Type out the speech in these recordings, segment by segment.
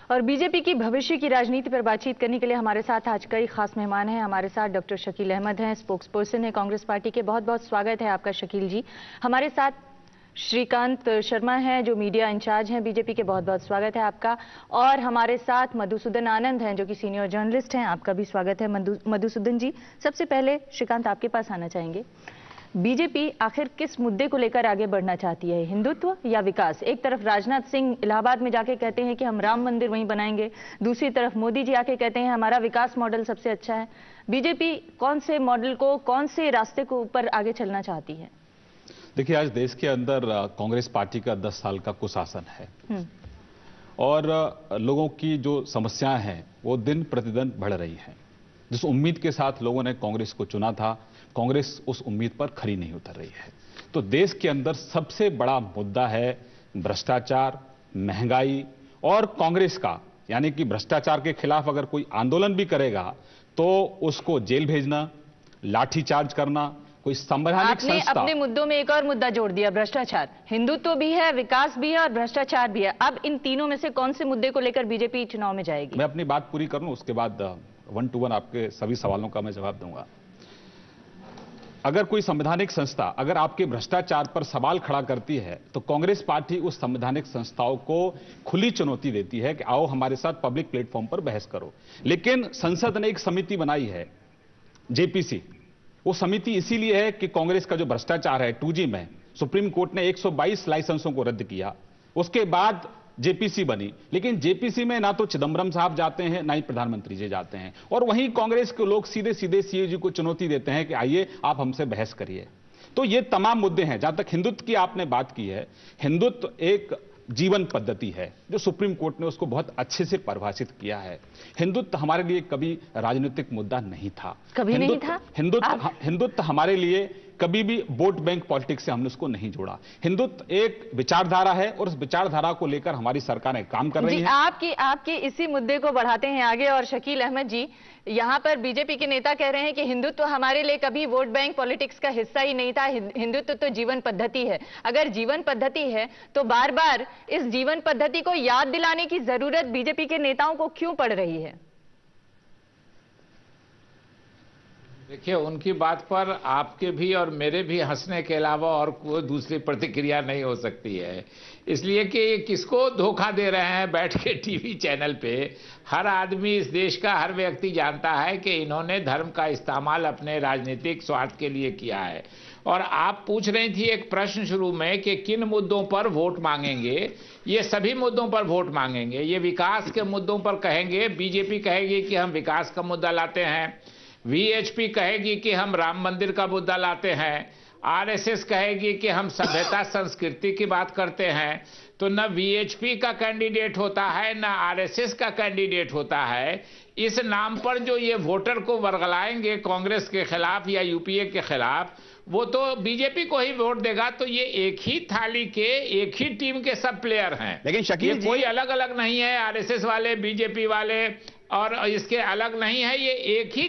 और बीजेपी की भविष्य की राजनीति पर बातचीत करने के लिए हमारे साथ आज कई खास मेहमान हैं। हमारे साथ डॉक्टर शकील अहमद हैं, स्पोक्स पर्सन है कांग्रेस पार्टी के। बहुत बहुत स्वागत है आपका शकील जी। हमारे साथ श्रीकांत शर्मा हैं जो मीडिया इंचार्ज हैं बीजेपी के। बहुत बहुत स्वागत है आपका। और हमारे साथ मधुसूदन आनंद हैं जो कि सीनियर जर्नलिस्ट हैं। आपका भी स्वागत है मधुसूदन जी। सबसे पहले श्रीकांत आपके पास आना चाहेंगे। बीजेपी आखिर किस मुद्दे को लेकर आगे बढ़ना चाहती है, हिंदुत्व या विकास? एक तरफ राजनाथ सिंह इलाहाबाद में जाके कहते हैं कि हम राम मंदिर वहीं बनाएंगे, दूसरी तरफ मोदी जी आके कहते हैं हमारा विकास मॉडल सबसे अच्छा है। बीजेपी कौन से मॉडल को, कौन से रास्ते को ऊपर आगे चलना चाहती है? देखिए, आज देश के अंदर कांग्रेस पार्टी का 10 साल का कुशासन है और लोगों की जो समस्याएं हैं वो दिन प्रतिदिन बढ़ रही हैं। जिस उम्मीद के साथ लोगों ने कांग्रेस को चुना था, कांग्रेस उस उम्मीद पर खरी नहीं उतर रही है। तो देश के अंदर सबसे बड़ा मुद्दा है भ्रष्टाचार, महंगाई और कांग्रेस का, यानी कि भ्रष्टाचार के खिलाफ अगर कोई आंदोलन भी करेगा तो उसको जेल भेजना, लाठीचार्ज करना। कोई संवैधानिक संस्था। अपने मुद्दों में एक और मुद्दा जोड़ दिया, भ्रष्टाचार। हिंदुत्व भी है, विकास भी है और भ्रष्टाचार भी है। अब इन तीनों में से कौन से मुद्दे को लेकर बीजेपी चुनाव में जाएगी? मैं अपनी बात पूरी करूं, उसके बाद 1 to 1 आपके सभी सवालों का मैं जवाब दूंगा। अगर कोई संवैधानिक संस्था अगर आपके भ्रष्टाचार पर सवाल खड़ा करती है तो कांग्रेस पार्टी उस संवैधानिक संस्थाओं को खुली चुनौती देती है कि आओ हमारे साथ पब्लिक प्लेटफॉर्म पर बहस करो। लेकिन संसद ने एक समिति बनाई है, जेपीसी। वो समिति इसीलिए है कि कांग्रेस का जो भ्रष्टाचार है 2G में सुप्रीम कोर्ट ने 122 लाइसेंसों को रद्द किया, उसके बाद जेपीसी बनी। लेकिन जेपीसी में ना तो चिदंबरम साहब जाते हैं, ना ही प्रधानमंत्री जी जाते हैं, और वहीं कांग्रेस के लोग सीधे सीधे सीएजी को चुनौती देते हैं कि आइए आप हमसे बहस करिए। तो ये तमाम मुद्दे हैं। जहां तक हिंदुत्व की आपने बात की है, हिंदुत्व एक जीवन पद्धति है जो सुप्रीम कोर्ट ने उसको बहुत अच्छे से परिभाषित किया है। हिंदुत्व हमारे लिए कभी राजनीतिक मुद्दा नहीं था, कभी नहीं था। हिंदुत्व हमारे लिए कभी भी वोट बैंक पॉलिटिक्स से हमने उसको नहीं जोड़ा। हिंदुत्व एक विचारधारा है और उस विचारधारा को लेकर हमारी सरकारें काम कर रही हैं। आपकी इसी मुद्दे को बढ़ाते हैं आगे। और शकील अहमद जी, यहां पर बीजेपी के नेता कह रहे हैं कि हिंदुत्व हमारे लिए कभी वोट बैंक पॉलिटिक्स का हिस्सा ही नहीं था, हिंदुत्व तो जीवन पद्धति है। अगर जीवन पद्धति है तो बार बार इस जीवन पद्धति को याद दिलाने की जरूरत बीजेपी के नेताओं को क्यों पड़ रही है? देखिए, उनकी बात पर आपके भी और मेरे भी हंसने के अलावा और कोई दूसरी प्रतिक्रिया नहीं हो सकती है। इसलिए कि ये किसको धोखा दे रहे हैं बैठ के टीवी चैनल पे। हर आदमी, इस देश का हर व्यक्ति जानता है कि इन्होंने धर्म का इस्तेमाल अपने राजनीतिक स्वार्थ के लिए किया है। और आप पूछ रही थी एक प्रश्न शुरू में कि किन मुद्दों पर वोट मांगेंगे। ये सभी मुद्दों पर वोट मांगेंगे। ये विकास के मुद्दों पर कहेंगे, बीजेपी कहेगी कि हम विकास का मुद्दा लाते हैं, वीएचपी कहेगी कि हम राम मंदिर का मुद्दा लाते हैं, आरएसएस कहेगी कि हम सभ्यता संस्कृति की बात करते हैं। तो न वीएचपी का कैंडिडेट होता है न आरएसएस का कैंडिडेट होता है। इस नाम पर जो ये वोटर को वर्गलाएंगे कांग्रेस के खिलाफ या यूपीए के खिलाफ, वो तो बीजेपी को ही वोट देगा। तो ये एक ही थाली के, एक ही टीम के सब प्लेयर हैं। लेकिन शकील जी, कोई अलग अलग नहीं है, आरएसएस वाले, बीजेपी वाले और इसके अलग नहीं है। ये एक ही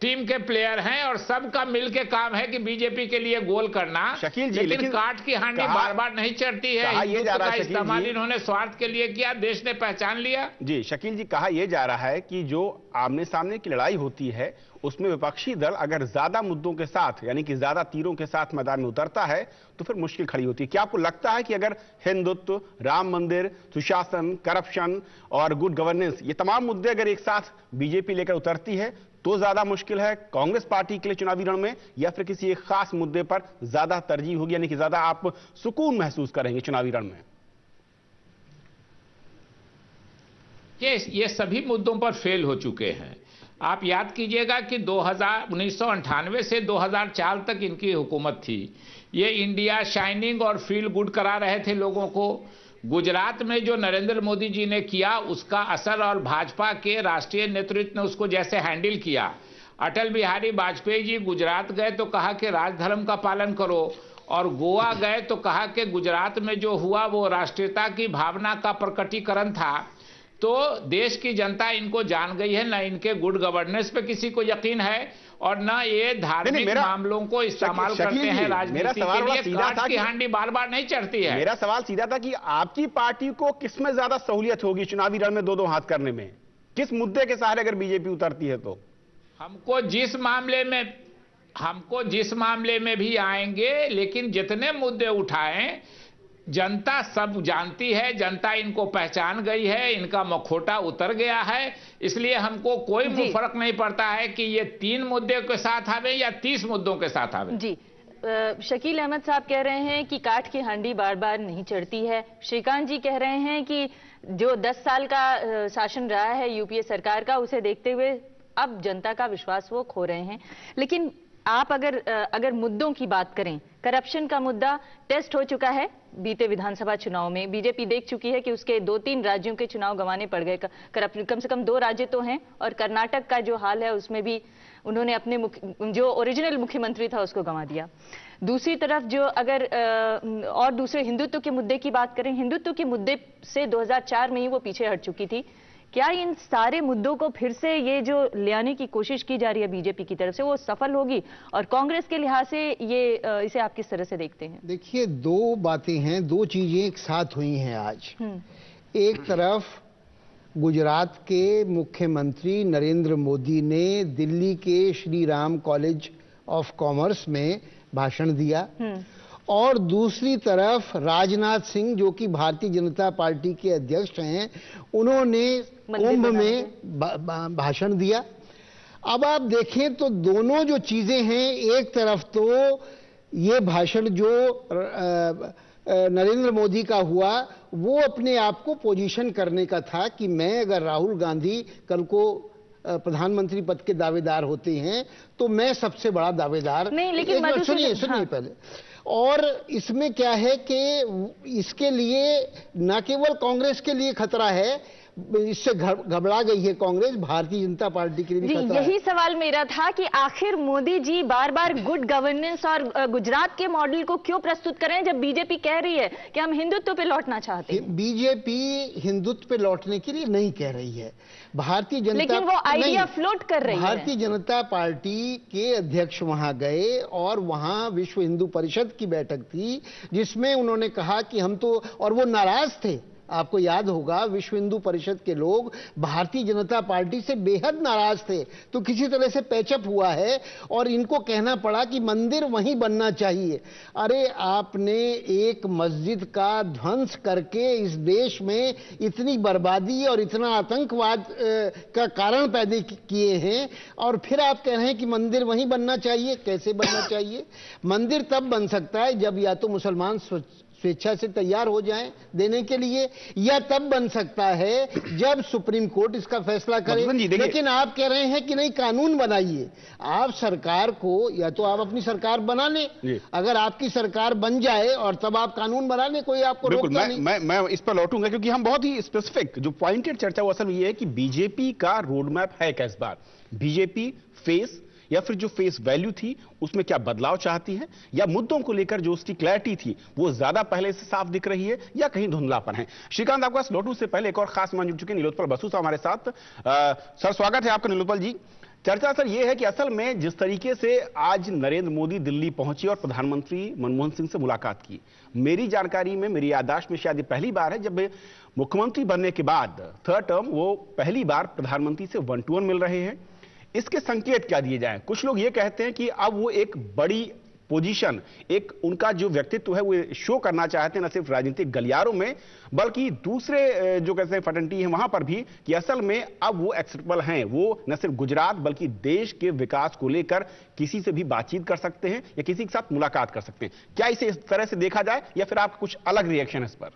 टीम के प्लेयर हैं और सबका मिलके काम है कि बीजेपी के लिए गोल करना। शकील जी, लेकिन काट की हांडी बार बार नहीं चढ़ती है। हिंदुत्व का इस्तेमाल इन्होंने स्वार्थ के लिए किया, देश ने पहचान लिया। जी शकील जी, कहा यह जा रहा है कि जो आमने सामने की लड़ाई होती है उसमें विपक्षी दल अगर ज्यादा मुद्दों के साथ, यानी कि ज्यादा तीरों के साथ मैदान में उतरता है तो फिर मुश्किल खड़ी होती है। क्या आपको लगता है कि अगर हिंदुत्व, राम मंदिर, सुशासन, करप्शन और गुड गवर्नेंस, ये तमाम मुद्दे अगर एक साथ बीजेपी लेकर उतरती है तो ज्यादा मुश्किल है कांग्रेस पार्टी के लिए चुनावी रण में, या फिर किसी एक खास मुद्दे पर ज्यादा तरजीह होगी, यानी कि ज्यादा आप सुकून महसूस करेंगे चुनावी रण में? ये सभी मुद्दों पर फेल हो चुके हैं। आप याद कीजिएगा कि 1998 से 2004 तक इनकी हुकूमत थी। ये इंडिया शाइनिंग और फील गुड करा रहे थे लोगों को। गुजरात में जो नरेंद्र मोदी जी ने किया उसका असर, और भाजपा के राष्ट्रीय नेतृत्व ने उसको जैसे हैंडल किया। अटल बिहारी वाजपेयी जी गुजरात गए तो कहा कि राजधर्म का पालन करो, और गोवा गए तो कहा कि गुजरात में जो हुआ वो राष्ट्रीयता की भावना का प्रकटीकरण था। तो देश की जनता इनको जान गई है, न इनके गुड गवर्नेंस पे किसी को यकीन है और न ये धार्मिक मामलों को इस्तेमाल करते हैं राजनीति के लिए। काट की हांडी बार बार नहीं चढ़ती है। मेरा सवाल सीधा था कि आपकी पार्टी को किसमें ज्यादा सहूलियत होगी चुनावी रण में दो दो हाथ करने में, किस मुद्दे के सहारे अगर बीजेपी उतरती है तो? हमको जिस मामले में भी आएंगे, लेकिन जितने मुद्दे उठाएं जनता सब जानती है, जनता इनको पहचान गई है, इनका मखौटा उतर गया है। इसलिए हमको कोई फर्क नहीं पड़ता है कि ये 3 मुद्दे के साथ आवे या 30 मुद्दों के साथ आवे। जी, शकील अहमद साहब कह रहे हैं कि काठ की हांडी बार बार नहीं चढ़ती है। श्रीकांत जी कह रहे हैं कि जो 10 साल का शासन रहा है यूपीए सरकार का, उसे देखते हुए अब जनता का विश्वास वो खो रहे हैं। लेकिन आप अगर मुद्दों की बात करें, करप्शन का मुद्दा टेस्ट हो चुका है बीते विधानसभा चुनाव में। बीजेपी देख चुकी है कि उसके 2-3 राज्यों के चुनाव गंवाने पड़ गए। कम से कम 2 राज्य तो हैं, और कर्नाटक का जो हाल है उसमें भी उन्होंने अपने जो ओरिजिनल मुख्यमंत्री था उसको गंवा दिया। दूसरी तरफ जो अगर और दूसरे हिंदुत्व के मुद्दे की बात करें, हिंदुत्व के मुद्दे से 2004 में ही वो पीछे हट चुकी थी। क्या इन सारे मुद्दों को फिर से ये जो ले आने की कोशिश की जा रही है बीजेपी की तरफ से, वो सफल होगी? और कांग्रेस के लिहाज से ये इसे आप किस तरह से देखते हैं? देखिए, 2 बातें हैं, 2 चीजें एक साथ हुई हैं आज। एक तरफ गुजरात के मुख्यमंत्री नरेंद्र मोदी ने दिल्ली के Shri Ram college of commerce में भाषण दिया, और दूसरी तरफ राजनाथ सिंह जो कि भारतीय जनता पार्टी के अध्यक्ष हैं, उन्होंने कुंभ में भाषण दिया। अब आप देखें तो दोनों जो चीजें हैं, एक तरफ तो ये भाषण जो नरेंद्र मोदी का हुआ, वो अपने आप को पोजीशन करने का था कि मैं अगर राहुल गांधी कल को प्रधानमंत्री पद के दावेदार होते हैं तो मैं सबसे बड़ा दावेदार नहीं। लेकिन सुनिए पहले, और इसमें क्या है कि इसके लिए न केवल कांग्रेस के लिए खतरा है, इससे घबरा गई है कांग्रेस, भारतीय जनता पार्टी के लिए भी खतरा है। यही सवाल मेरा था कि आखिर मोदी जी बार बार गुड गवर्नेंस और गुजरात के मॉडल को क्यों प्रस्तुत करें जब बीजेपी कह रही है कि हम हिंदुत्व पे लौटना चाहते हैं? बीजेपी हिंदुत्व पे लौटने के लिए नहीं कह रही है, भारतीय जनता, लेकिन वो आइडिया फ्लोट कर रही है। भारतीय जनता पार्टी के अध्यक्ष वहां गए और वहां विश्व हिंदू परिषद की बैठक थी जिसमें उन्होंने कहा कि हम तो, और वो नाराज थे। आपको याद होगा विश्व हिंदू परिषद के लोग भारतीय जनता पार्टी से बेहद नाराज थे, तो किसी तरह से पैचअप हुआ है और इनको कहना पड़ा कि मंदिर वहीं बनना चाहिए। अरे आपने एक मस्जिद का ध्वंस करके इस देश में इतनी बर्बादी और इतना आतंकवाद का कारण पैदा किए हैं, और फिर आप कह रहे हैं कि मंदिर वहीं बनना चाहिए। कैसे बनना चाहिए? मंदिर तब बन सकता है जब या तो मुसलमान स्वेच्छा से तैयार हो जाएं देने के लिए, या तब बन सकता है जब सुप्रीम कोर्ट इसका फैसला करे। लेकिन आप कह रहे हैं कि नहीं, कानून बनाइए। आप सरकार को, या तो आप अपनी सरकार बना लें, अगर आपकी सरकार बन जाए और तब आप कानून बना लें, कोई आपको रोकता नहीं। मैं इस पर लौटूंगा क्योंकि हम बहुत ही स्पेसिफिक जो पॉइंटेड चर्चा वो असल ये है कि बीजेपी का रोड मैप है क्या इस बार? बीजेपी फेस या फिर जो फेस वैल्यू थी उसमें क्या बदलाव चाहती है, या मुद्दों को लेकर जो उसकी क्लैरिटी थी वो ज्यादा पहले से साफ दिख रही है, या कहीं धुंधलापन है? श्रीकांत, आपके पास लौटू से पहले एक और खास मेहमान जुड़ चुके हैं, नीलोत्पल बसु साहब हमारे साथ। सर, स्वागत है आपका नीलोत्पल जी। चर्चा सर ये है कि असल में जिस तरीके से आज नरेंद्र मोदी दिल्ली पहुंचे और प्रधानमंत्री मनमोहन सिंह से मुलाकात की, मेरी जानकारी में, मेरी याददाश्त में शायद ये पहली बार है जब मुख्यमंत्री बनने के बाद 3rd टर्म वो पहली बार प्रधानमंत्री से 1-to-1 मिल रहे हैं। इसके संकेत क्या दिए जाएं? कुछ लोग ये कहते हैं कि अब वो एक बड़ी पोजीशन, एक उनका जो व्यक्तित्व है वो शो करना चाहते हैं, न सिर्फ राजनीतिक गलियारों में बल्कि दूसरे जो कहते हैं फटंटी हैं वहां पर भी, कि असल में अब वो एक्सेप्टेबल हैं, वो न सिर्फ गुजरात बल्कि देश के विकास को लेकर किसी से भी बातचीत कर सकते हैं या किसी के साथ मुलाकात कर सकते हैं। क्या इसे इस तरह से देखा जाए या फिर आपका कुछ अलग रिएक्शन है इस पर?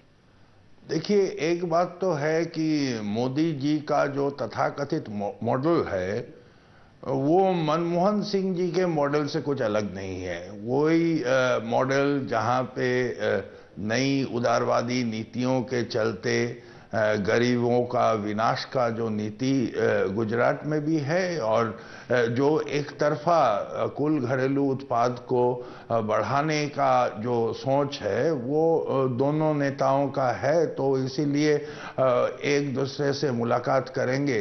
देखिए, एक बात तो है कि मोदी जी का जो तथाकथित मॉडल है वो मनमोहन सिंह जी के मॉडल से कुछ अलग नहीं है। वही मॉडल जहां पे नई उदारवादी नीतियों के चलते गरीबों का विनाश का जो नीति गुजरात में भी है, और जो एक तरफा कुल घरेलू उत्पाद को बढ़ाने का जो सोच है वो दोनों नेताओं का है। तो इसीलिए एक दूसरे से मुलाकात करेंगे,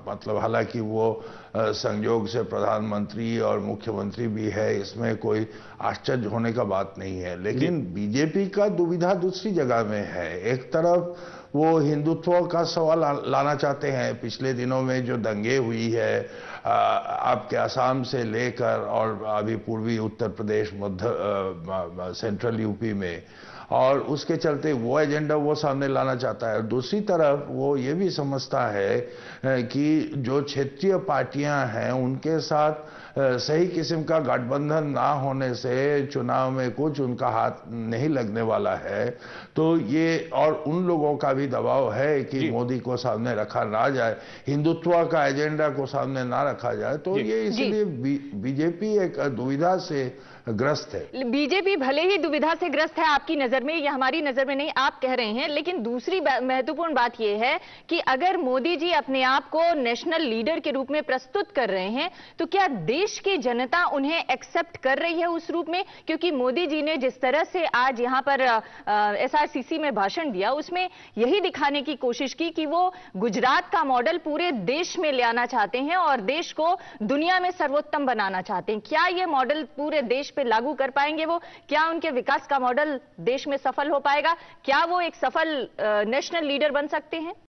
मतलब हालांकि वो संयोग से प्रधानमंत्री और मुख्यमंत्री भी है, इसमें कोई आश्चर्य होने का बात नहीं है। लेकिन बीजेपी का दुविधा दूसरी जगह में है। एक तरफ वो हिंदुत्व का सवाल लाना चाहते हैं। पिछले दिनों में जो दंगे हुई है आपके असम से लेकर और अभी पूर्वी उत्तर प्रदेश, मध्य सेंट्रल यूपी में, और उसके चलते वो एजेंडा वो सामने लाना चाहता है। और दूसरी तरफ वो ये भी समझता है कि जो क्षेत्रीय पार्टियां हैं उनके साथ सही किस्म का गठबंधन ना होने से चुनाव में कुछ उनका हाथ नहीं लगने वाला है। तो ये, और उन लोगों का भी दबाव है कि मोदी को सामने रखा ना जाए, हिंदुत्व का एजेंडा को सामने ना रखा जाए। तो ये इसलिए बीजेपी एक दुविधा से ग्रस्त है। बीजेपी भले ही दुविधा से ग्रस्त है आपकी नजर में, या हमारी नजर में नहीं, आप कह रहे हैं, लेकिन दूसरी महत्वपूर्ण बात यह है कि अगर मोदी जी अपने आप को नेशनल लीडर के रूप में प्रस्तुत कर रहे हैं तो क्या देश की जनता उन्हें एक्सेप्ट कर रही है उस रूप में? क्योंकि मोदी जी ने जिस तरह से आज यहां पर एसआरसीसी में भाषण दिया, उसमें यही दिखाने की कोशिश की कि वो गुजरात का मॉडल पूरे देश में ले आना चाहते हैं और देश को दुनिया में सर्वोत्तम बनाना चाहते हैं। क्या ये मॉडल पूरे देश पे लागू कर पाएंगे वो? क्या उनके विकास का मॉडल देश में सफल हो पाएगा? क्या वो एक सफल नेशनल लीडर बन सकते हैं?